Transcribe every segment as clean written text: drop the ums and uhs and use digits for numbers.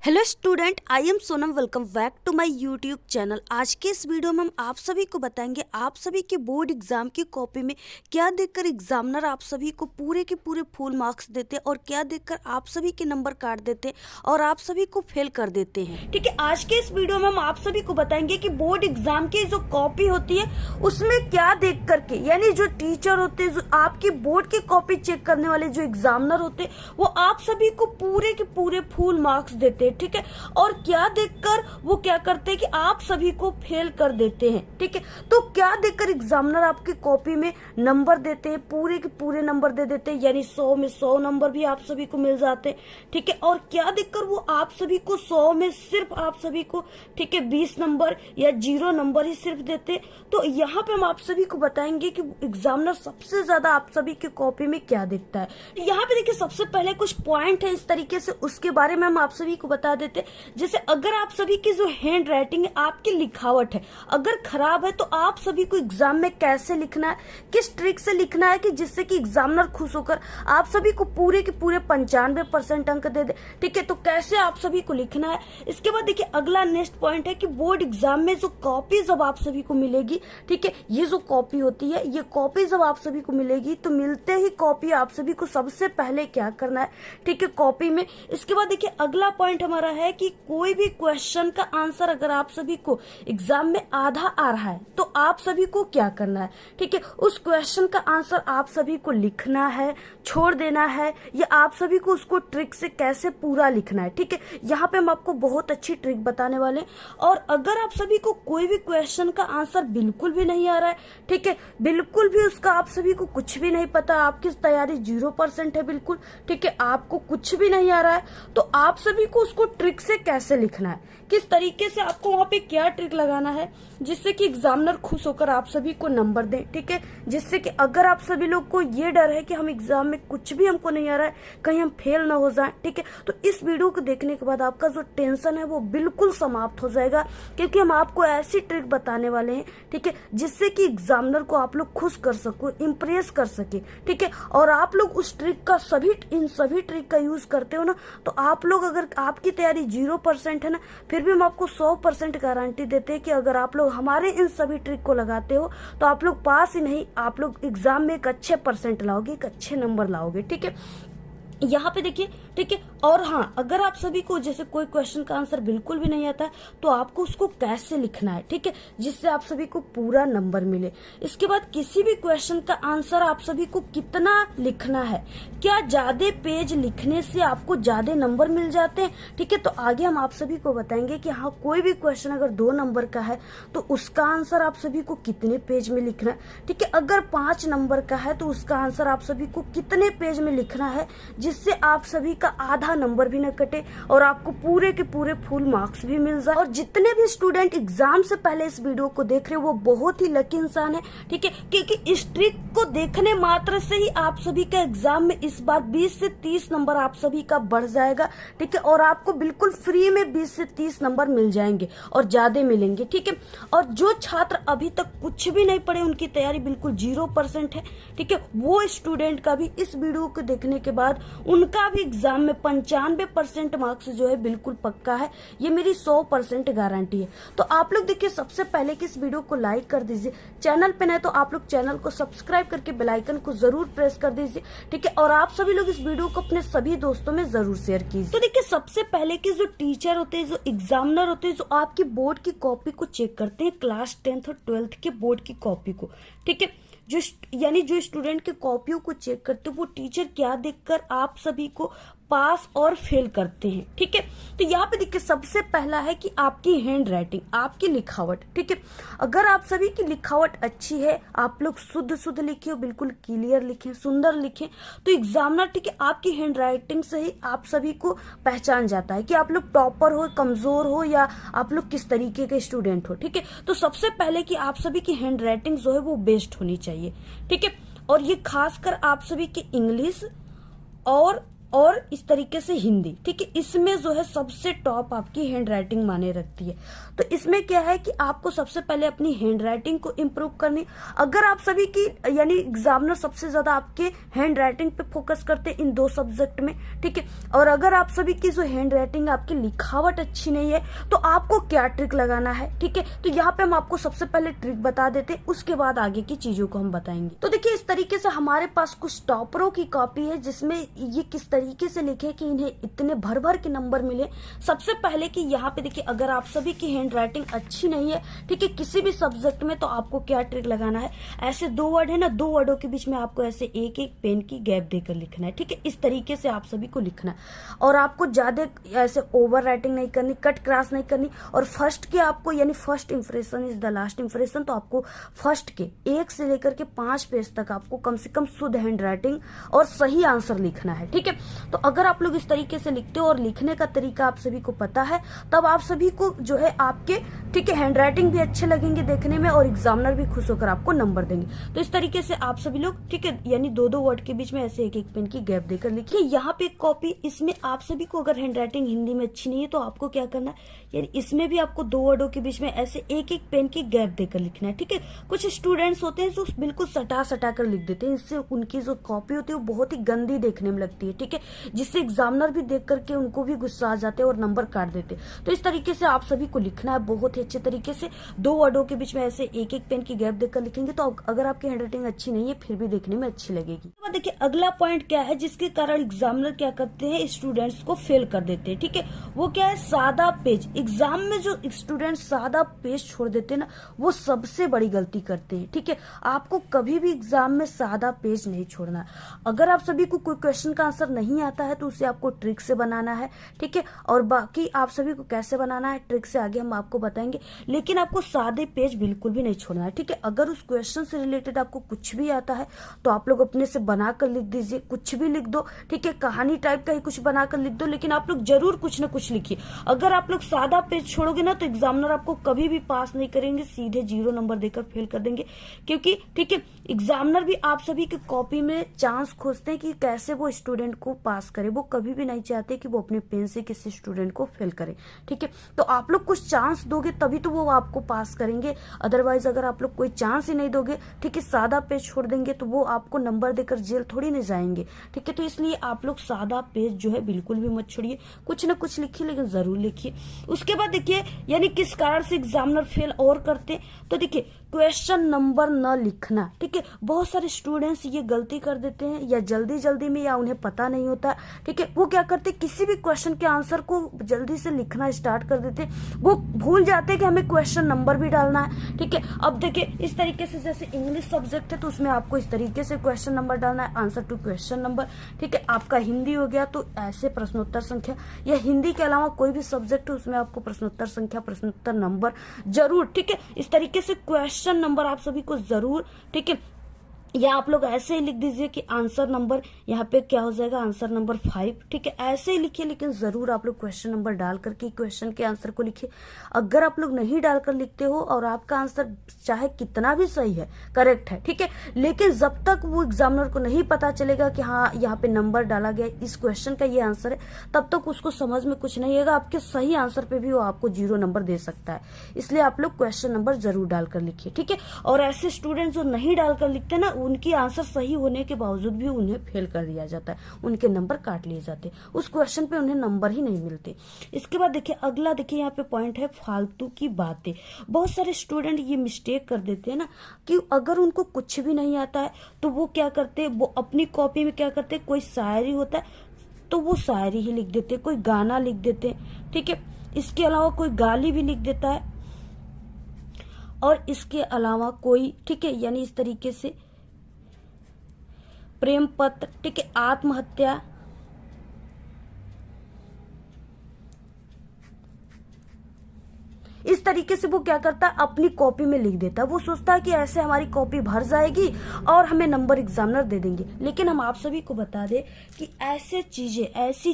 Hello student, I am Sonam. Welcome back to my YouTube channel. आज के इस video में हम आप सभी को बताएंगे आप सभी के बोर्ड एग्जाम की कॉपी में क्या देखकर एग्जामिनर आप सभी को पूरे के पूरे फुल मार्क्स देते हैं और क्या देखकर आप सभी के नंबर काट देते हैं और आप सभी को फेल कर देते हैं। ठीक है, आज के इस वीडियो में हम आप सभी को बताएंगे कि बोर्ड एग्जाम की जो कॉपी होती है उसमें क्या देख करके, यानी जो टीचर होते हैं, जो आपकी बोर्ड की कॉपी चेक करने वाले जो एग्जामिनर होते हैं, वो आप सभी को पूरे के पूरे फुल मार्क्स देते हैं। ठीक है, और क्या देखकर वो क्या करते हैं कि आप सभी को फेल कर देते हैं। ठीक है, तो क्या देखकर एग्जामिनर आपकी कॉपी में नंबर देते हैं, पूरे के पूरे नंबर दे देते हैं, यानी 100 में 100 नंबर भी आप सभी को मिल जाते हैं। ठीक है, और क्या देखकर वो आप सभी को 100 में सिर्फ आप सभी को 20 नंबर या 0 नंबर ही सिर्फ देते। तो यहाँ पे हम आप सभी को बताएंगे कि एग्जामिनर सबसे ज्यादा आप सभी की कॉपी में क्या देखता है। यहाँ पे देखिए, सबसे पहले कुछ पॉइंट है इस तरीके से, उसके बारे में हम आप सभी को बता देते। जैसे अगर आप सभी की जो हैंड राइटिंग है, आपकी लिखावट है, अगर खराब है तो आप सभी को एग्जाम में कैसे लिखना है, किस ट्रिक से लिखना है कि जिससे कि एग्जामिनर खुश होकर आप सभी को पूरे के पूरे 95% अंक दे दे। ठीक है, तो कैसे आप सभी को लिखना है। इसके बाद देखिए, अगला नेक्स्ट पॉइंट है कि बोर्ड एग्जाम में जो कॉपी जब आप सभी को मिलेगी, ठीक है, ये जो कॉपी होती है, ये कॉपी जब आप सभी को मिलेगी तो मिलते ही कॉपी आप सभी को सबसे पहले क्या करना है, ठीक है, कॉपी में। इसके बाद देखिए, अगला पॉइंट हमारा है कि कोई भी क्वेश्चन का आंसर अगर आप सभी को एग्जाम में आधा आ रहा है तो आप सभी को क्या करना है। ठीक है, उस क्वेश्चन का आंसर आप सभी को लिखना है, छोड़ देना है, या आप सभी को उसको ट्रिक से कैसे पूरा लिखना है। ठीक है, यहाँ पे हम आपको बहुत अच्छी ट्रिक बताने वाले हैं। और अगर आप सभी को कोई भी क्वेश्चन का आंसर बिल्कुल भी नहीं आ रहा है, ठीक है, बिल्कुल भी उसका आप सभी को कुछ भी नहीं पता, आपकी तैयारी 0% है बिल्कुल, ठीक है, आपको कुछ भी नहीं आ रहा है, तो आप सभी को उसको ट्रिक से कैसे लिखना है, किस तरीके से आपको वहां पे क्या ट्रिक लगाना है जिससे कि एग्जामिनर खुश होकर आप सभी को नंबर दे। ठीक है, जिससे कि अगर आप सभी लोग को ये डर है कि हम एग्जाम में कुछ भी हमको नहीं आ रहा है, कहीं हम फेल ना हो जाए, ठीक है, तो इस वीडियो को देखने के बाद आपका जो टेंशन है वो बिल्कुल समाप्त हो जाएगा, क्योंकि हम आपको ऐसी ट्रिक बताने वाले हैं, ठीक है, जिससे कि एग्जामिनर को आप लोग खुश कर सको, इम्प्रेस कर सके। ठीक है, और आप लोग उस ट्रिक का इन सभी ट्रिक का यूज करते हो ना, तो आप लोग, अगर आपकी तैयारी 0% है ना, फिर भी हम आपको 100% गारंटी देते हैं कि अगर आप लोग हमारे इन सभी ट्रिक को लगाते हो तो आप लोग पास ही नहीं, आप लोग एग्जाम में एक अच्छे परसेंट लाओगे, एक अच्छे नंबर लाओगे। ठीक है, यहाँ पे देखिए, ठीक है, और हाँ, अगर आप सभी को जैसे कोई क्वेश्चन का आंसर बिल्कुल भी नहीं आता है तो आपको उसको कैसे लिखना है, ठीक है, जिससे आप सभी को पूरा नंबर मिले। इसके बाद किसी भी क्वेश्चन का आंसर आप सभी को कितना लिखना है, क्या ज्यादा पेज लिखने से आपको ज्यादा नंबर मिल जाते हैं। ठीक है, तो आगे हम आप सभी को बताएंगे कि हाँ, कोई भी क्वेश्चन अगर 2 नंबर का है तो उसका आंसर आप सभी को कितने पेज में लिखना है। ठीक है, अगर 5 नंबर का है तो उसका आंसर आप सभी को कितने पेज में लिखना है, जिससे आप सभी का आधा नंबर भी न कटे और आपको पूरे के पूरे फुल मार्क्स भी मिल जाए। और जितने भी स्टूडेंट एग्जाम से पहले इस वीडियो को देख रहे हो वो बहुत ही लकी इंसान है। ठीक है, क्योंकि इस ट्रिक को देखने मात्र से ही आप सभी का एग्जाम में इस बार 20 से 30 नंबर आप सभी का बढ़ जाएगा। ठीक है, और आपको बिल्कुल फ्री में 20 से 30 नंबर मिल जाएंगे और ज्यादा मिलेंगे। ठीक है, और जो छात्र अभी तक कुछ भी नहीं पढ़े, उनकी तैयारी बिल्कुल 0% है, ठीक है, वो स्टूडेंट का भी इस वीडियो को देखने के बाद उनका भी एग्जाम में 95% मार्क्स जो है बिल्कुल पक्का है। ये मेरी 100% गारंटी है। तो आप लोग देखिए, सबसे पहले कि इस वीडियो को लाइक कर दीजिए, चैनल पे नए तो आप लोग चैनल को सब्सक्राइब करके बेल आइकन को जरूर प्रेस कर दीजिए। ठीक है, और आप सभी लोग इस वीडियो को अपने सभी दोस्तों में जरूर शेयर कीजिए। तो देखिए, सबसे पहले कि जो टीचर होते हैं, जो एग्जामिनर होते हैं, जो आपकी बोर्ड की कॉपी को चेक करते हैं, क्लास 10th और 12th के बोर्ड की कॉपी को, ठीक है, जो स्टूडेंट के कॉपियों को चेक करते हैं, वो टीचर क्या देखकर आप सभी को पास और फेल करते हैं। ठीक है, तो यहाँ पे देखिए, सबसे पहला है कि आपकी हैंड राइटिंग, आपकी लिखावट। ठीक है, अगर आप सभी की लिखावट अच्छी है, आप लोग शुद्ध लिखे हो, बिल्कुल क्लियर लिखें, सुंदर लिखें, तो एग्जामिनर, ठीक है, आपकी हैंड राइटिंग से ही आप सभी को पहचान जाता है कि आप लोग टॉपर हो, कमजोर हो, या आप लोग किस तरीके के स्टूडेंट हो। ठीक है, तो सबसे पहले कि आप सभी की हैंड राइटिंग जो है वो बेस्ट होनी चाहिए। ठीक है, और ये खासकर आप सभी की इंग्लिश और और इस तरीके से हिंदी, ठीक है। इसमें जो है सबसे टॉप आपकी हैंड राइटिंग माने रखती है। तो इसमें क्या है कि आपको सबसे पहले अपनी हैंड राइटिंग को इम्प्रूव करनी। अगर आप सभी की यानी एग्जामिनर सबसे ज्यादा आपके हैंड राइटिंग पे फोकस करते हैं इन 2 सब्जेक्ट में, ठीक है। और अगर आप सभी की जो हैंड राइटिंग आपकी लिखावट अच्छी नहीं है तो आपको क्या ट्रिक लगाना है, ठीक है। तो यहाँ पे हम आपको सबसे पहले ट्रिक बता देते हैं, उसके बाद आगे की चीजों को हम बताएंगे। तो देखिए इस तरीके से हमारे पास कुछ टॉपरों की कॉपी है जिसमें ये किस तरीके से लिखे कि इन्हें इतने भर भर के नंबर मिले। सबसे पहले कि यहाँ पे देखिए अगर आप सभी की हैंड राइटिंग अच्छी नहीं है, ठीक है, किसी भी सब्जेक्ट में, तो आपको क्या ट्रिक लगाना है, ऐसे 2 वर्ड है ना, 2 वर्डों के बीच में आपको ऐसे एक एक पेन की गैप देकर लिखना है, ठीक है। इस तरीके से आप सभी को लिखना है और आपको ज्यादा ऐसे ओवर राइटिंग नहीं करनी, कट क्रॉस नहीं करनी। और फर्स्ट के आपको यानी first impression is the last impression, तो आपको फर्स्ट के 1 से लेकर के 5 पेज तक आपको कम से कम शुद्ध हैंड राइटिंग और सही आंसर लिखना है, ठीक है। तो अगर आप लोग इस तरीके से लिखते हो और लिखने का तरीका आप सभी को पता है, तब आप सभी को जो है आपके, ठीक है, हैंड राइटिंग भी अच्छे लगेंगे देखने में और एग्जामिनर भी खुश होकर आपको नंबर देंगे। तो इस तरीके से आप सभी लोग, ठीक है, यानी 2-2 वर्ड के बीच में ऐसे एक एक पेन की गैप देकर लिखिए। यहाँ पे कॉपी, इसमें आप सभी को अगर हैंड राइटिंग हिंदी में अच्छी नहीं है तो आपको क्या करना है, यानी इसमें भी आपको 2 वर्डों के बीच में ऐसे एक एक पेन की गैप देकर लिखना है, ठीक है। कुछ स्टूडेंट्स होते हैं जो बिल्कुल सटा सटा कर लिख देते हैं, इससे उनकी जो कॉपी होती है वो बहुत ही गंदी देखने में लगती है, ठीक है, जिससे एग्जामिनर भी देख करके उनको भी गुस्सा आ जाते हैं और नंबर काट देते हैं। तो इस तरीके से आप सभी को लिखना है बहुत ही अच्छे तरीके से। 2 वर्डों के बीच में ऐसे एक एक पेन की गैप देकर लिखेंगे तो अगर आपकी हैंडराइटिंग अच्छी नहीं है फिर भी देखने में अच्छी लगेगी। तो देखिए अगला पॉइंट क्या है जिसके कारण एग्जामिनर क्या करते हैं, स्टूडेंट्स को फेल कर देते हैं, ठीक है। वो क्या है, सादा पेज। एग्जाम में जो स्टूडेंट सादा पेज छोड़ देते हैं ना, वो सबसे बड़ी गलती करते हैं, ठीक है। आपको कभी भी एग्जाम में सादा पेज नहीं छोड़ना। अगर आप सभी को कोई क्वेश्चन का आंसर नहीं आता है तो उसे आपको ट्रिक से बनाना है, ठीक है। और बाकी आप सभी को कैसे बनाना है ट्रिक से आगे हम आपको बताएंगे, लेकिन आपको सादे पेज बिल्कुल भी नहीं छोड़ना है, ठीक है। अगर उस क्वेश्चन से रिलेटेड आपको कुछ भी आता है तो आप लोग अपने से बनाकर लिख दीजिए, कुछ भी लिख दो, ठीक है, कहानी टाइप का ही कुछ बनाकर लिख दो, लेकिन आप लोग जरूर कुछ ना कुछ लिखिए। अगर आप लोग सादा पेज छोड़ोगे ना तो एग्जामिनर आपको कभी भी पास नहीं करेंगे, सीधे 0 नंबर देकर फेल कर देंगे। क्योंकि ठीक है, एग्जामिनर भी आप सभी की कॉपी में चांस खोजते हैं कि कैसे वो स्टूडेंट को पास करे। वो कभी भी नहीं चाहते कि वो अपने पेन से किसी स्टूडेंट को फेल करे, ठीक है। तो आप लोग कुछ चांस दोगे तभी तो वो आपको पास करेंगे, अदरवाइज अगर आप लोग कोई चांस ही नहीं दोगे, ठीक है, सादा पेज छोड़ देंगे तो वो आपको नंबर देकर जेल थोड़ी नहीं जाएंगे, ठीक है। तो इसलिए आप लोग सादा पेज जो है बिल्कुल भी मत छोड़िए, कुछ ना कुछ लिखिए, लेकिन जरूर लिखिए। उसके बाद देखिए यानी किस कारण से एग्जामिनर फेल और करते, तो देखिए क्वेश्चन नंबर न लिखना, ठीक है। बहुत सारे स्टूडेंट्स ये गलती कर देते हैं, या जल्दी जल्दी में, या उन्हें पता नहीं होता, ठीक है। वो क्या करते, किसी भी क्वेश्चन के आंसर को जल्दी से लिखना स्टार्ट कर देते, वो भूल जाते कि हमें क्वेश्चन नंबर भी डालना है, ठीक है। अब देखिए इस तरीके से जैसे इंग्लिश सब्जेक्ट है तो उसमें आपको इस तरीके से क्वेश्चन नंबर डालना है, आंसर टू क्वेश्चन नंबर, ठीक है। आपका हिंदी हो गया तो ऐसे प्रश्नोत्तर संख्या, या हिंदी के अलावा कोई भी सब्जेक्ट है उसमें आपको प्रश्नोत्तर संख्या, प्रश्नोत्तर नंबर जरूर, ठीक है। इस तरीके से क्वेश्चन नंबर आप सभी को जरूर, ठीक है, या आप लोग ऐसे ही लिख दीजिए कि आंसर नंबर, यहाँ पे क्या हो जाएगा, आंसर नंबर 5, ठीक है, ऐसे ही लिखिए। लेकिन जरूर आप लोग क्वेश्चन नंबर डाल करके क्वेश्चन के आंसर को लिखिए। अगर आप लोग नहीं डालकर लिखते हो और आपका आंसर चाहे कितना भी सही है, करेक्ट है, ठीक है, लेकिन जब तक वो एग्जामिनर को नहीं पता चलेगा कि हाँ यहाँ पे नंबर डाला गया, इस क्वेश्चन का ये आंसर है, तब तक उसको समझ में कुछ नहीं आएगा। आपके सही आंसर पे भी वो आपको 0 नंबर दे सकता है। इसलिए आप लोग क्वेश्चन नंबर जरूर डालकर लिखिए, ठीक है। और ऐसे स्टूडेंट जो नहीं डालकर लिखते ना, उनकी आंसर सही होने के बावजूद भी उन्हें फेल कर दिया जाता है, उनके नंबर काट लिए जाते, उस क्वेश्चन पे उन्हें नंबर ही नहीं मिलते। इसके बाद देखिए अगला, देखिए यहाँ पे पॉइंट है फालतू की बातें। बहुत सारे स्टूडेंट ये मिस्टेक कर देते हैं ना कि अगर उनको कुछ भी नहीं आता है तो वो क्या करते, वो अपनी कॉपी में क्या करते, कोई शायरी होता है तो वो शायरी ही लिख देते, कोई गाना लिख देते, ठीक है। इसके अलावा कोई गाली भी लिख देता है, और इसके अलावा कोई, ठीक है, यानी इस तरीके से प्रेम पत्र, ठीक है, आत्महत्या, इस इस तरीके से वो क्या करता है, अपनी कॉपी में लिख देता है। वो सोचता है कि ऐसे हमारी कॉपी भर जाएगी और हमें नंबर एग्जामिनर दे देंगे। लेकिन हम आप सभी को बता दें कि ऐसी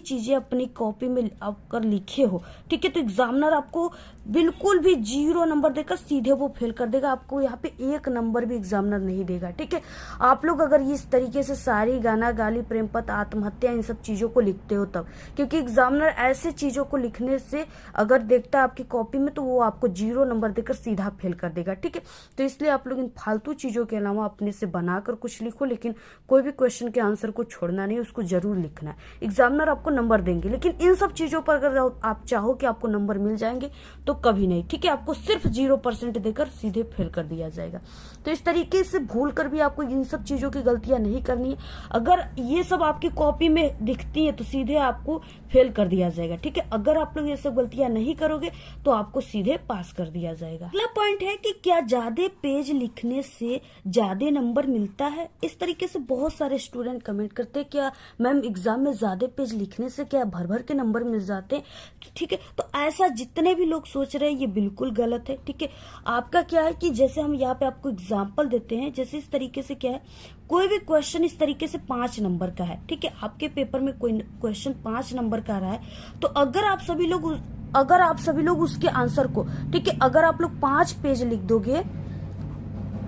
चीजें अपनी कॉपी में अगर लिखे हो, ठीक है, तो एग्जामिनर आपको बिल्कुल भी 0 नंबर देकर सीधे वो फेल कर देगा। आपको यहाँ पे 1 नंबर भी एग्जामिनर नहीं देगा, ठीक है। आप लोग अगर इस तरीके से सारी गाना गाली, प्रेम पत्र, आत्महत्या, इन सब चीजों को लिखते हो तब, क्योंकि एग्जामिनर ऐसे चीजों को लिखने से अगर देखता है आपकी कॉपी में तो वो आपको 0 नंबर देकर सीधा फेल कर देगा, ठीक है। तो इसलिए आप लोग इन फालतू चीजों के अलावा अपने से बनाकर कुछ लिखो, लेकिन कोई भी क्वेश्चन के आंसर को छोड़ना नहीं, उसको जरूर लिखना है। एग्जामिनर आपको नंबर देंगे, लेकिन इन सब चीजों पर अगर आप चाहो कि आपको नंबर मिल जाएंगे तो कभी नहीं, ठीक है। आपको सिर्फ 0% देकर सीधे फेल कर दिया जाएगा। तो इस तरीके से भूल कर भी आपको इन सब चीजों की गलतियां नहीं करनी है। अगर ये सब आपकी कॉपी में दिखती है तो सीधे आपको फेल कर दिया जाएगा, ठीक है। अगर आप लोग ये सब गलतियां नहीं करोगे तो आपको सीधे पास कर दिया जाएगा। अगला पॉइंट है कि क्या ज्यादा पेज लिखने से ज्यादा नंबर मिलता है। इस तरीके से बहुत सारे स्टूडेंट कमेंट करते हैं, क्या मैम एग्जाम में ज्यादा पेज लिखने से क्या भर भर के नंबर मिल जाते हैं, ठीक है। तो ऐसा जितने भी लोग सोच रहे हैं ये बिल्कुल गलत है, ठीक है। आपका क्या है कि जैसे हम यहाँ पे आपको एग्जाम्पल देते हैं, जैसे इस तरीके से क्या है, कोई भी क्वेश्चन इस तरीके से 5 नंबर का है, ठीक है। आपके पेपर में कोई क्वेश्चन 5 नंबर का रहा है, तो अगर आप सभी लोग उसके आंसर को, ठीक है, अगर आप लोग 5 पेज लिख दोगे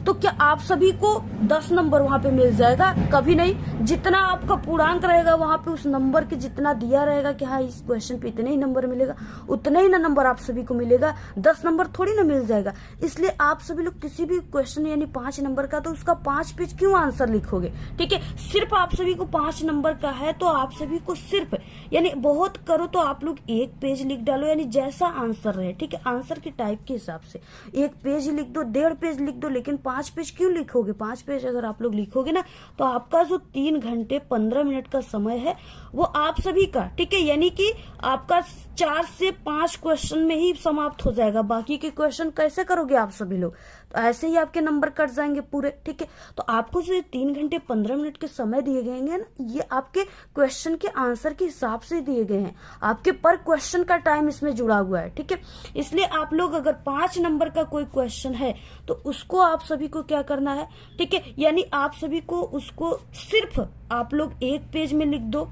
तो क्या आप सभी को 10 नंबर वहां पे मिल जाएगा? कभी नहीं। जितना आपका पूर्णांक रहेगा वहां पे उस नंबर के जितना दिया रहेगा कि हाँ इस क्वेश्चन पे इतने ही नंबर मिलेगा, उतना ही ना नंबर आप सभी को मिलेगा, 10 नंबर थोड़ी ना मिल जाएगा। इसलिए आप सभी लोग किसी भी क्वेश्चन यानी 5 नंबर का तो उसका 5 पेज क्यों आंसर लिखोगे, ठीक है। सिर्फ आप सभी को 5 नंबर का है तो आप सभी को सिर्फ यानी बहुत करो तो आप लोग 1 पेज लिख डालो, यानी जैसा आंसर रहे, ठीक है। आंसर के टाइप के हिसाब से 1 पेज लिख दो, 1.5 पेज लिख दो, लेकिन 5 पेज क्यों लिखोगे? 5 पेज अगर आप लोग लिखोगे ना तो आपका जो 3 घंटे 15 मिनट का समय है वो आप सभी का, ठीक है, यानी कि आपका 4 से 5 क्वेश्चन में ही समाप्त हो जाएगा। बाकी के क्वेश्चन कैसे करोगे आप सभी लोग? तो ऐसे ही आपके नंबर कट जाएंगे पूरे, ठीक है। तो आपको जो 3 घंटे 15 मिनट के समय दिए गए हैं ना, ये आपके क्वेश्चन के आंसर के हिसाब से दिए गए हैं, आपके पर क्वेश्चन का टाइम इसमें जुड़ा हुआ है, ठीक है। इसलिए आप लोग अगर 5 नंबर का कोई क्वेश्चन है तो उसको आप सभी को क्या करना है, ठीक है, यानी आप सभी को उसको सिर्फ आप लोग 1 पेज में लिख दो,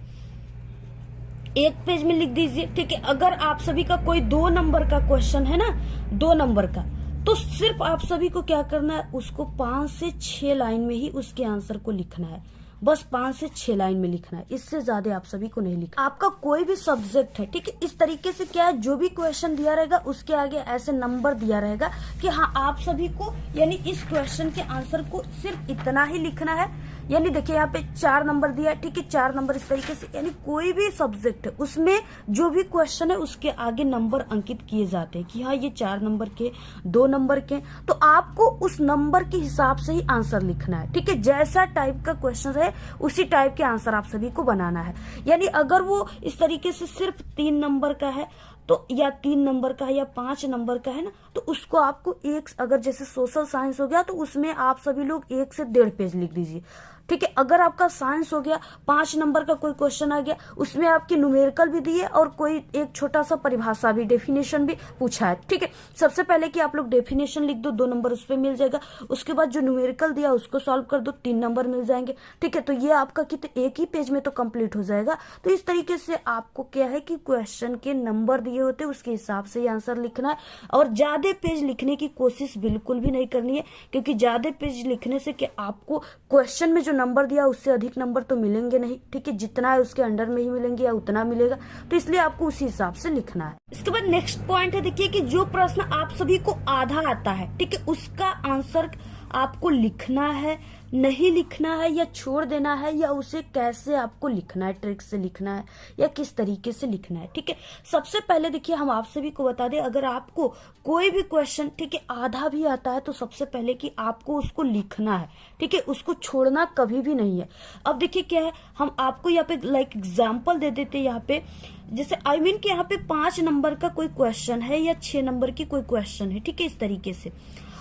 1 पेज में लिख दीजिए, ठीक है। अगर आप सभी का कोई 2 नंबर का क्वेश्चन है ना, 2 नंबर का, तो सिर्फ आप सभी को क्या करना है, उसको 5 से 6 लाइन में ही उसके आंसर को लिखना है, बस 5 से 6 लाइन में लिखना है, इससे ज्यादा आप सभी को नहीं लिखना। आपका कोई भी सब्जेक्ट है, ठीक है, इस तरीके से क्या है, जो भी क्वेश्चन दिया रहेगा उसके आगे ऐसे नंबर दिया रहेगा कि हाँ आप सभी को यानी इस क्वेश्चन के आंसर को सिर्फ इतना ही लिखना है। यानी देखिए यहाँ पे 4 नंबर दिया है, ठीक है, 4 नंबर इस तरीके से, यानी कोई भी सब्जेक्ट है उसमें जो भी क्वेश्चन है उसके आगे नंबर अंकित किए जाते हैं कि हाँ ये 4 नंबर के, 2 नंबर के, तो आपको उस नंबर के हिसाब से ही आंसर लिखना है, ठीक है। जैसा टाइप का क्वेश्चन है उसी टाइप के आंसर आप सभी को बनाना है। यानी अगर वो इस तरीके से सिर्फ 3 नंबर का है तो या 3 नंबर का है या 5 नंबर का है ना, तो उसको आपको अगर जैसे सोशल साइंस हो गया तो उसमें आप सभी लोग 1 से 1.5 पेज लिख दीजिए, ठीक है। अगर आपका साइंस हो गया, 5 नंबर का कोई क्वेश्चन आ गया, उसमें आपकी न्यूमेरिकल भी दिए और कोई एक छोटा सा परिभाषा भी, डेफिनेशन भी पूछा है, ठीक है। सबसे पहले कि आप लोग डेफिनेशन लिख दो, 2 नंबर उस पर मिल जाएगा। उसके बाद जो न्यूमेरिकल दिया उसको सॉल्व कर दो, 3 नंबर मिल जाएंगे, ठीक है। तो ये आपका कितने 1 ही पेज में तो कंप्लीट हो जाएगा। तो इस तरीके से आपको क्या है कि क्वेश्चन के नंबर दिए होते उसके हिसाब से ही आंसर लिखना है, और ज्यादा पेज लिखने की कोशिश बिल्कुल भी नहीं करनी है, क्योंकि ज्यादा पेज लिखने से क्या आपको क्वेश्चन में जो नंबर दिया उससे अधिक नंबर तो मिलेंगे नहीं, ठीक है। जितना है उसके अंडर में ही मिलेंगे या उतना मिलेगा, तो इसलिए आपको उसी हिसाब से लिखना है। इसके बाद नेक्स्ट पॉइंट है, देखिए कि जो प्रश्न आप सभी को आधा आता है, ठीक है, उसका आंसर आपको लिखना है, नहीं लिखना है या छोड़ देना है, या उसे कैसे आपको लिखना है, ट्रिक से लिखना है या किस तरीके से लिखना है, ठीक है। सबसे पहले देखिए हम आप सभी को बता दें, अगर आपको कोई भी क्वेश्चन, ठीक है, आधा भी आता है तो सबसे पहले कि आपको उसको लिखना है, ठीक है, उसको छोड़ना कभी भी नहीं है। अब देखिए क्या है, हम आपको यहाँ पे लाइक एग्जाम्पल दे देते यहाँ पे, जैसे कि यहाँ पे 5 नंबर का कोई क्वेश्चन है या 6 नंबर की कोई क्वेश्चन है, ठीक है, इस तरीके से।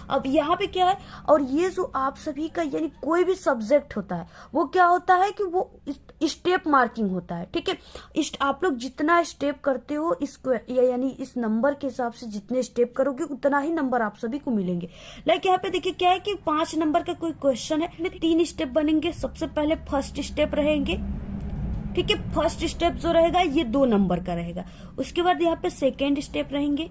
अब यहाँ पे क्या है, और ये जो आप सभी का यानी कोई भी सब्जेक्ट होता है वो क्या होता है कि वो स्टेप मार्किंग होता है। ठीक है, आप लोग जितना स्टेप करते हो इसको यानी इस नंबर के हिसाब से जितने स्टेप करोगे उतना ही नंबर आप सभी को मिलेंगे। लाइक यहाँ पे देखिए क्या है कि 5 नंबर का कोई क्वेश्चन है, 3 स्टेप बनेंगे। सबसे पहले फर्स्ट स्टेप रहेंगे, ठीक है, फर्स्ट स्टेप जो रहेगा ये 2 नंबर का रहेगा। उसके बाद यहाँ पे सेकेंड स्टेप रहेंगे,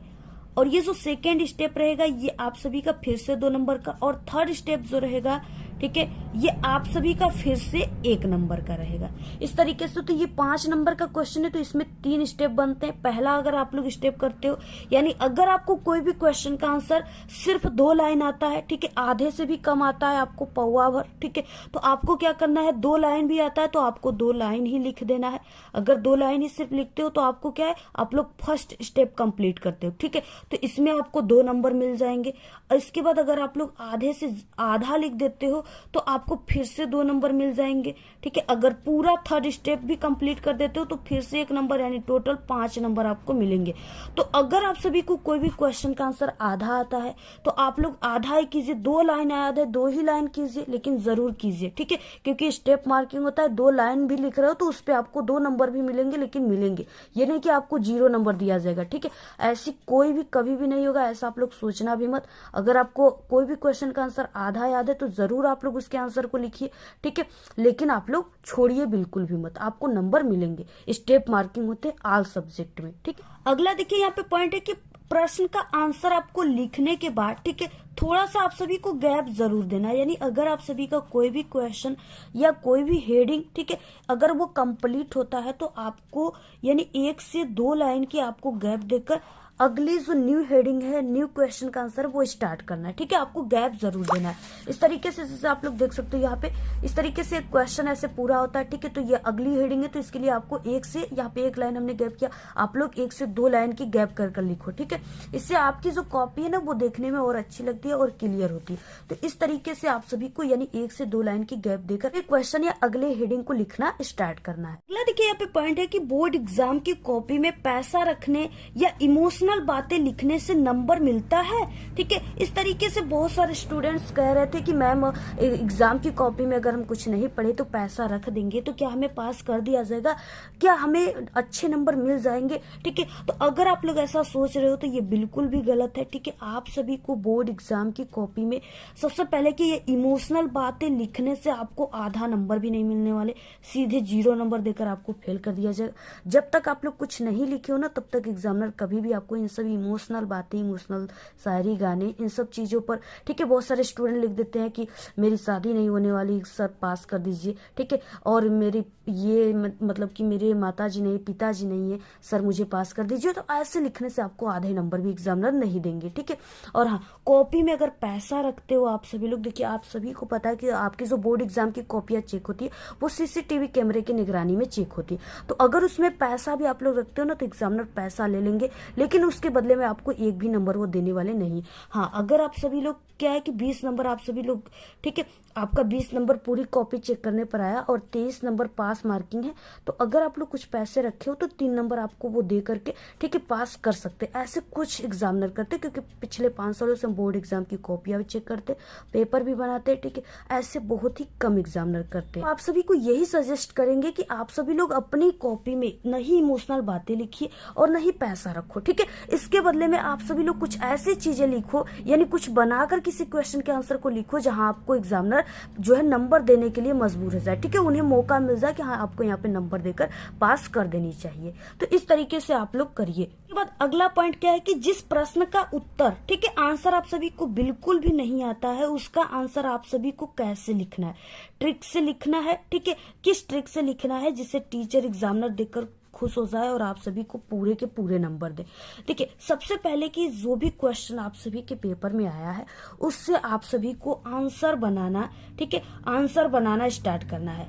और ये जो सेकेंड स्टेप रहेगा ये आप सभी का फिर से 2 नंबर का, और थर्ड स्टेप जो रहेगा, ठीक है, ये आप सभी का फिर से 1 नंबर का रहेगा। इस तरीके से तो ये 5 नंबर का क्वेश्चन है, तो इसमें 3 स्टेप बनते हैं। पहला अगर आप लोग स्टेप करते हो, यानी अगर आपको कोई भी क्वेश्चन का आंसर सिर्फ 2 लाइन आता है, ठीक है, आधे से भी कम आता है आपको पौवा भर, ठीक है, तो आपको क्या करना है, 2 लाइन भी आता है तो आपको 2 लाइन ही लिख देना है। अगर 2 लाइन ही सिर्फ लिखते हो तो आपको क्या है, आप लोग फर्स्ट स्टेप कंप्लीट करते हो, ठीक है, तो इसमें आपको 2 नंबर मिल जाएंगे। इसके बाद अगर आप लोग आधे से आधा लिख देते हो तो आपको फिर से 2 नंबर मिल जाएंगे, ठीक है। अगर पूरा थर्ड स्टेप भी कंप्लीट कर देते हो तो फिर से 1 नंबर, यानी टोटल 5 नंबर आपको मिलेंगे। तो अगर आप सभी को कोई भी क्वेश्चन का आंसर आधा आता है तो आप लोग आधा ही कीजिए, 2 लाइन याद है 2 ही लाइन कीजिए, लेकिन जरूर कीजिए, ठीक है, क्योंकि स्टेप मार्किंग होता है। 2 लाइन भी लिख रहे हो तो उस पर आपको 2 नंबर भी मिलेंगे, लेकिन मिलेंगे, ये नहीं कि आपको 0 नंबर दिया जाएगा, ठीक है। ऐसी कोई भी कभी भी नहीं होगा, ऐसा आप लोग सोचना भी मत। अगर आपको कोई भी क्वेश्चन का आंसर आधा याद है तो जरूर आप लोग उसके आंसर को लिखिए, ठीक है, लेकिन आप लोग छोड़िए बिल्कुल भी मत, आपको नंबर मिलेंगे। स्टेप मार्किंग होते हैं ऑल सब्जेक्ट में, ठीक है। अगला देखिए यहाँ पे पॉइंट है कि प्रश्न का आंसर आपको लिखने के बाद, ठीक है, थोड़ा सा आप सभी को गैप जरूर देना है। यानी अगर आप सभी का कोई भी क्वेश्चन या कोई भी हेडिंग, ठीक है, अगर वो कंप्लीट होता है तो आपको यानी 1 से 2 लाइन की आपको गैप देकर अगली जो न्यू हेडिंग है, न्यू क्वेश्चन का आंसर वो स्टार्ट करना है, ठीक है, आपको गैप जरूर देना है। इस तरीके से जैसे आप लोग देख सकते हो यहाँ पे इस तरीके से एक क्वेश्चन ऐसे पूरा होता है, ठीक है, तो ये अगली हेडिंग है, तो इसके लिए आपको 1 से यहाँ पे 1 लाइन हमने गैप किया, आप लोग 1 से 2 लाइन की गैप कर लिखो, ठीक है। इससे आपकी जो कॉपी है ना वो देखने में और अच्छी लगती है और क्लियर होती है। तो इस तरीके से आप सभी को यानी 1 से 2 लाइन की गैप देकर एक क्वेश्चन या अगले हेडिंग को लिखना स्टार्ट करना है। अगला देखिए यहाँ पे पॉइंट है कि बोर्ड एग्जाम की कॉपी में पैसा रखने या इमोशनल बातें लिखने से नंबर मिलता है, ठीक है। इस तरीके से बहुत सारे स्टूडेंट्स कह रहे थे कि मैम एग्जाम की कॉपी में अगर हम कुछ नहीं पढ़े तो पैसा रख देंगे तो क्या हमें पास कर दिया जाएगा, क्या हमें अच्छे नंबर मिल जाएंगे, ठीक है। तो अगर आप लोग ऐसा सोच रहे हो तो ये बिल्कुल भी गलत है, ठीक है। आप सभी को बोर्ड एग्जाम की कॉपी में सबसे पहले कि ये इमोशनल बातें लिखने से आपको आधा नंबर भी नहीं मिलने वाले, सीधे 0 नंबर देकर आपको फेल कर दिया जाएगा। जब तक आप लोग कुछ नहीं लिखे हो ना तब तक एग्जामिनर कभी भी आपको इन सब इमोशनल बातें, इमोशनल शायरी, गाने, इन सब चीजों पर, ठीक है, बहुत सारे स्टूडेंट लिख देते हैं कि मेरी शादी नहीं होने वाली सर पास कर दीजिए, ठीक है, और मेरी ये मतलब कि मेरे माताजी नहीं, पिताजी नहीं है सर मुझे पास कर दीजिए। तो ऐसे लिखने से आपको आधे नंबर भी एग्जामिनर नहीं देंगे, ठीक है। और हाँ, कॉपी में अगर पैसा रखते हो आप सभी लोग, देखिए आप सभी को पता है कि आपकी जो बोर्ड एग्जाम की कॉपियां चेक होती है वो सीसीटीवी कैमरे की निगरानी में चेक होती है। तो अगर उसमें पैसा भी आप लोग रखते हो ना तो एग्जामिनर पैसा ले लेंगे, लेकिन उसके बदले में आपको 1 भी नंबर वो देने वाले नहीं। हाँ, अगर आप सभी लोग क्या है कि 20 नंबर आप सभी लोग, ठीक है, आपका 20 नंबर पूरी कॉपी चेक करने पर आया और 23 नंबर पास मार्किंग है, तो अगर आप लोग कुछ पैसे रखे हो तो 3 नंबर आपको वो दे करके, ठीक है, पास कर सकते। ऐसे कुछ एग्जामिनर करते, क्योंकि पिछले 5 सालों से हम बोर्ड एग्जाम की कॉपियां भी चेक करते, पेपर भी बनाते, ठीक है, ऐसे बहुत ही कम एग्जामिनर करते हैं। आप सभी को यही सजेस्ट करेंगे कि आप सभी लोग अपनी कॉपी में नहीं इमोशनल बातें लिखिए और नहीं पैसा रखो, ठीक है। इसके बदले में आप सभी लोग कुछ ऐसी चीजें लिखो, यानी कुछ बनाकर किसी क्वेश्चन के आंसर को लिखो जहां आपको एग्जामिनर जो है नंबर देने के लिए मजबूर हो जाए, ठीक है, उन्हें मौका मिल जाए कि हाँ आपको यहाँ पे नंबर देकर पास कर देनी चाहिए। तो इस तरीके से आप लोग करिए। इसके बाद अगला पॉइंट क्या है कि जिस प्रश्न का उत्तर, ठीक है, आंसर आप सभी को बिल्कुल भी नहीं आता है, उसका आंसर आप सभी को कैसे लिखना है, ट्रिक से लिखना है, ठीक है, किस ट्रिक से लिखना है जिससे टीचर एग्जामिनर देखकर खुश हो जाए और आप सभी को पूरे के पूरे नंबर दे। देखिए, सबसे पहले कि जो भी क्वेश्चन आप सभी के पेपर में आया है उससे आप सभी को आंसर बनाना, ठीक है, आंसर बनाना स्टार्ट करना है।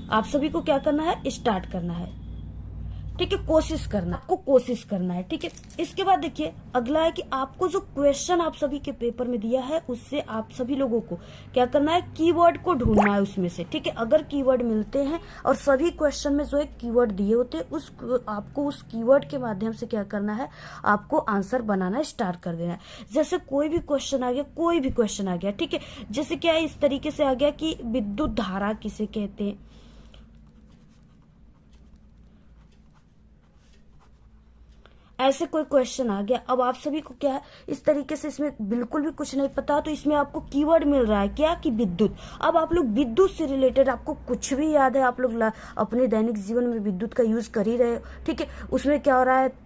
आप सभी को क्या करना है, स्टार्ट करना है। ठीक है, कोशिश करना, आपको कोशिश करना है। ठीक है, इसके बाद देखिए अगला है कि आपको जो क्वेश्चन आप सभी के पेपर में दिया है उससे आप सभी लोगों को क्या करना है, कीवर्ड को ढूंढना है उसमें से। ठीक है, अगर कीवर्ड मिलते हैं और सभी क्वेश्चन में जो है कीवर्ड दिए होते हैं आपको उस कीवर्ड के माध्यम से क्या करना है, आपको आंसर बनाना स्टार्ट कर देना है। जैसे कोई भी क्वेश्चन आ गया, कोई भी क्वेश्चन आ गया, ठीक है, जैसे क्या है इस तरीके से आ गया कि विद्युत धारा किसे कहते हैं, ऐसे कोई क्वेश्चन आ गया। अब आप सभी को क्या है, इस तरीके से इसमें बिल्कुल भी कुछ नहीं पता तो इसमें आपको कीवर्ड मिल रहा है क्या, कि विद्युत। अब आप लोग विद्युत से रिलेटेड आपको कुछ भी याद है, आप लोग अपने दैनिक जीवन में विद्युत का यूज कर ही रहे हो। ठीक है, उसमें क्या हो रहा है,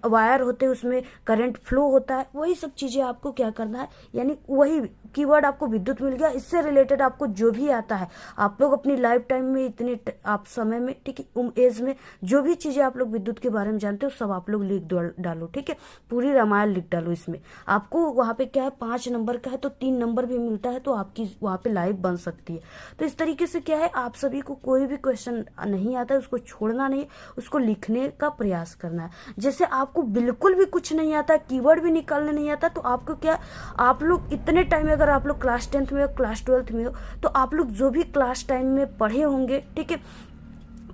वायर होते हैं, उसमें करंट फ्लो होता है, वही सब चीजें आपको क्या करना है, यानी वही कीवर्ड आपको विद्युत मिल गया। इससे रिलेटेड आपको जो भी आता है, आप लोग अपनी लाइफ टाइम में इतने आप समय में, ठीक है, एज में जो भी चीजें आप लोग विद्युत के बारे में जानते हो सब आप लोग लिख डालो। ठीक है, पूरी रामायण लिख डालो। इसमें आपको वहां पे क्या है, 5 नंबर का है तो 3 नंबर भी मिलता है, तो आपकी वहां पे लाइफ बन सकती है। तो इस तरीके से क्या है, आप सभी को कोई भी क्वेश्चन नहीं आता है उसको छोड़ना नहीं, उसको लिखने का प्रयास करना है। जैसे आपको बिल्कुल भी कुछ नहीं आता, कीवर्ड भी निकालने नहीं आता, तो आपको क्या, आप लोग इतने टाइम में, अगर आप लोग क्लास 10th में हो, क्लास 12th में हो, तो आप लोग जो भी क्लास टाइम में पढ़े होंगे, ठीक है,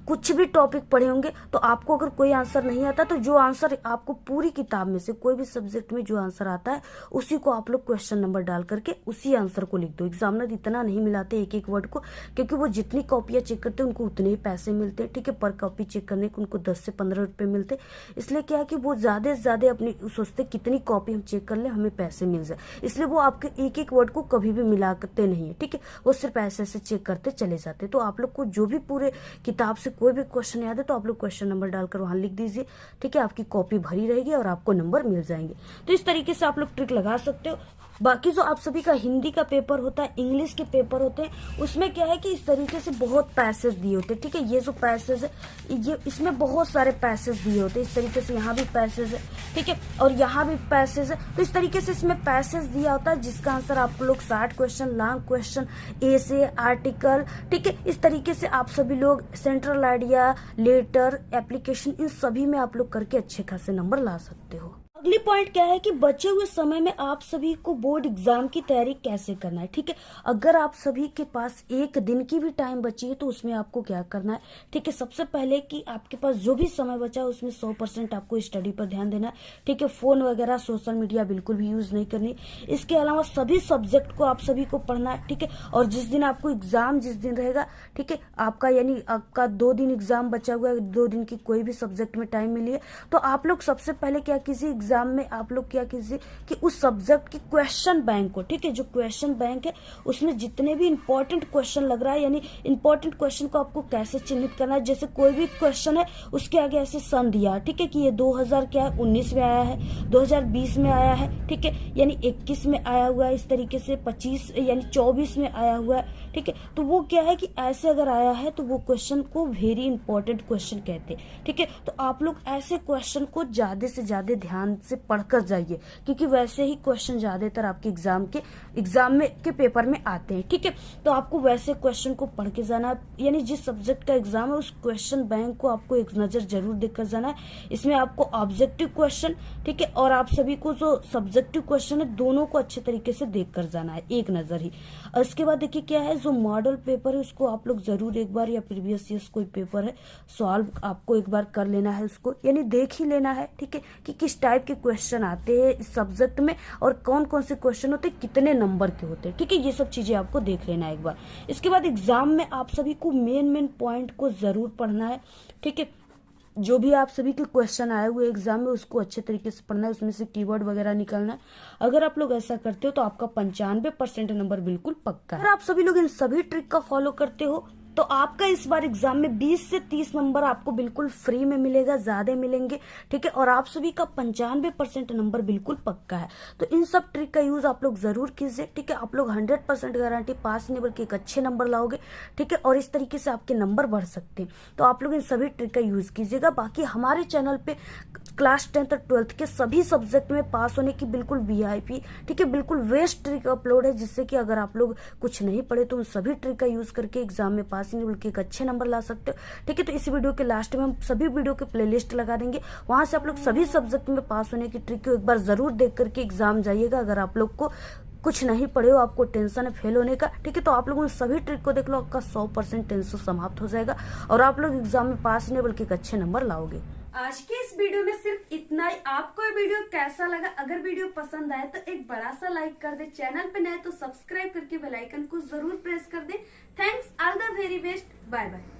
कुछ भी टॉपिक पढ़े होंगे, तो आपको अगर कोई आंसर नहीं आता तो जो आंसर आपको पूरी किताब में से कोई भी सब्जेक्ट में जो आंसर आता है उसी को आप लोग क्वेश्चन नंबर डाल करके उसी आंसर को लिख दो। एग्जामिनर इतना नहीं मिलाते एक एक वर्ड को, क्योंकि वो जितनी कॉपियां चेक करते हैं उनको उतने ही पैसे मिलते हैं। ठीक है, पर कॉपी चेक करने के उनको 10 से 15 रुपए मिलते, इसलिए क्या है कि वो ज्यादा से ज्यादा अपनी सोचते कितनी कॉपी हम चेक कर ले हमें पैसे मिल जाए, इसलिए वो आपके एक एक वर्ड को कभी भी मिलाते नहीं है। ठीक है, वो सिर्फ ऐसे ऐसे चेक करते चले जाते। तो आप लोग को जो भी पूरे किताब से कोई भी क्वेश्चन याद है तो आप लोग क्वेश्चन नंबर डालकर वहां लिख दीजिए। ठीक है, आपकी कॉपी भरी रहेगी और आपको नंबर मिल जाएंगे। तो इस तरीके से आप लोग ट्रिक लगा सकते हो। बाकी जो आप सभी का हिंदी का पेपर होता है, इंग्लिश के पेपर होते हैं, उसमें क्या है कि इस तरीके से बहुत पैसेज दिए होते हैं। ठीक है, ये जो पैसेज है, ये इसमें बहुत सारे पैसेज दिए होते हैं। इस तरीके से यहाँ भी पैसेज है, ठीक है, और यहाँ भी पैसेज है। तो इस तरीके से इसमें पैसेज दिया होता है जिसका आंसर आप लोग शॉर्ट क्वेश्चन, लॉन्ग क्वेश्चन, एसे, आर्टिकल, ठीक है, इस तरीके से आप सभी लोग सेंट्रल आइडिया, लेटर, एप्लीकेशन, इन सभी में आप लोग करके अच्छे खासे नंबर ला सकते हो। अगली पॉइंट क्या है कि बचे हुए समय में आप सभी को बोर्ड एग्जाम की तैयारी कैसे करना है। ठीक है, अगर आप सभी के पास एक दिन की भी टाइम बची है तो उसमें आपको क्या करना है। ठीक है, सबसे पहले कि आपके पास जो भी समय बचा है उसमें 100% आपको स्टडी पर ध्यान देना है। ठीक है, फोन वगैरह, सोशल मीडिया बिल्कुल भी यूज नहीं करनी। इसके अलावा सभी सब्जेक्ट को आप सभी को पढ़ना है। ठीक है, और जिस दिन आपको एग्जाम जिस दिन रहेगा, ठीक है, आपका यानी आपका 2 दिन एग्जाम बचा हुआ है, 2 दिन की कोई भी सब्जेक्ट में टाइम मिली है, तो आप लोग सबसे पहले क्या कीजिए, एग्जाम में आप लोग क्या कीजिए कि उस सब्जेक्ट की क्वेश्चन बैंक को, ठीक है, जो क्वेश्चन बैंक है उसमें जितने भी इंपॉर्टेंट क्वेश्चन लग रहा है, यानी इंपॉर्टेंट क्वेश्चन को आपको कैसे चिन्हित करना है। जैसे कोई भी क्वेश्चन है उसके आगे ऐसे सन दिया, ठीक है, कि ये 2019 में आया है, 2020 में आया है, ठीक है, यानी 21 में आया हुआ है, इस तरीके से 25 यानी 24 में आया हुआ है। ठीक है, तो वो क्या है कि ऐसे अगर आया है तो वो क्वेश्चन को वेरी इंपॉर्टेंट क्वेश्चन कहते हैं। ठीक है, तो आप लोग ऐसे क्वेश्चन को ज्यादा से ज्यादा ध्यान से पढ़कर जाइए, क्योंकि वैसे ही क्वेश्चन ज्यादातर आपके एग्जाम में के पेपर में आते हैं। ठीक है, तो आपको वैसे क्वेश्चन को पढ़ के जाना है, यानी जिस सब्जेक्ट का एग्जाम है उस क्वेश्चन बैंक को आपको एक नजर जरूर देकर जाना है। इसमें आपको ऑब्जेक्टिव क्वेश्चन, ठीक है, और आप सभी को जो सब्जेक्टिव क्वेश्चन है दोनों को अच्छे तरीके से देख कर जाना है एक नजर ही। और इसके बाद देखिए क्या है, जो मॉडल पेपर है उसको आप लोग जरूर एक बार, या प्रीवियस ईयर कोई पेपर है सॉल्व आपको एक बार कर लेना है, उसको यानी देख ही लेना है। ठीक है, कि किस टाइप के क्वेश्चन आते हैं इस सब्जेक्ट में और कौन कौन से क्वेश्चन होते हैं, कितने नंबर के होते हैं। ठीक है, ये सब चीजें आपको देख लेना है एक बार। इसके बाद एग्जाम में आप सभी को मेन पॉइंट को जरूर पढ़ना है। ठीक है, जो भी आप सभी के क्वेश्चन आए हुए एग्जाम में उसको अच्छे तरीके से पढ़ना है, उसमें से कीवर्ड वगैरह निकालना है। अगर आप लोग ऐसा करते हो तो आपका 95% नंबर बिल्कुल पक्का है। अगर आप सभी लोग इन सभी ट्रिक का फॉलो करते हो तो आपका इस बार एग्जाम में 20 से 30 नंबर आपको बिल्कुल फ्री में मिलेगा, ज्यादा मिलेंगे। ठीक है, और आप सभी का 95% नंबर बिल्कुल पक्का है। तो इन सब ट्रिक का यूज आप लोग जरूर कीजिए। ठीक है, आप लोग 100% गारंटी पास नहीं बल्कि एक अच्छे नंबर लाओगे। ठीक है, और इस तरीके से आपके नंबर बढ़ सकते हैं। तो आप लोग इन सभी ट्रिक का यूज कीजिएगा। बाकी हमारे चैनल पे क्लास 10th और 12th के सभी सब्जेक्ट में पास होने की बिल्कुल वीआईपी, ठीक है, बिल्कुल वेस्ट ट्रिक अपलोड है, जिससे कि अगर आप लोग कुछ नहीं पढ़े तो उन सभी ट्रिक का यूज करके एग्जाम में पास नहीं बल्कि एक अच्छे नंबर ला सकते हो। ठीक है, तो इस वीडियो के लास्ट में हम सभी वीडियो के प्लेलिस्ट लगा देंगे, वहां से आप लोग सभी सब्जेक्ट में पास होने की ट्रिक को एक बार जरूर देख करके एग्जाम जाइएगा। अगर आप लोग को कुछ नहीं पढ़े हो, आपको टेंशन है फेल होने का, ठीक है, तो आप लोग उन सभी ट्रिक को देख लो, आपका 100% टेंशन समाप्त हो जाएगा और आप लोग एग्जाम में पास नहीं बल्कि एक अच्छे नंबर लाओगे। आज के इस वीडियो में सिर्फ इतना ही। आपको ये वीडियो कैसा लगा? अगर वीडियो पसंद आए तो एक बड़ा सा लाइक कर दे, चैनल पे नए तो सब्सक्राइब करके बेल आइकन को जरूर प्रेस कर दे। Thanks, all the very best, bye bye.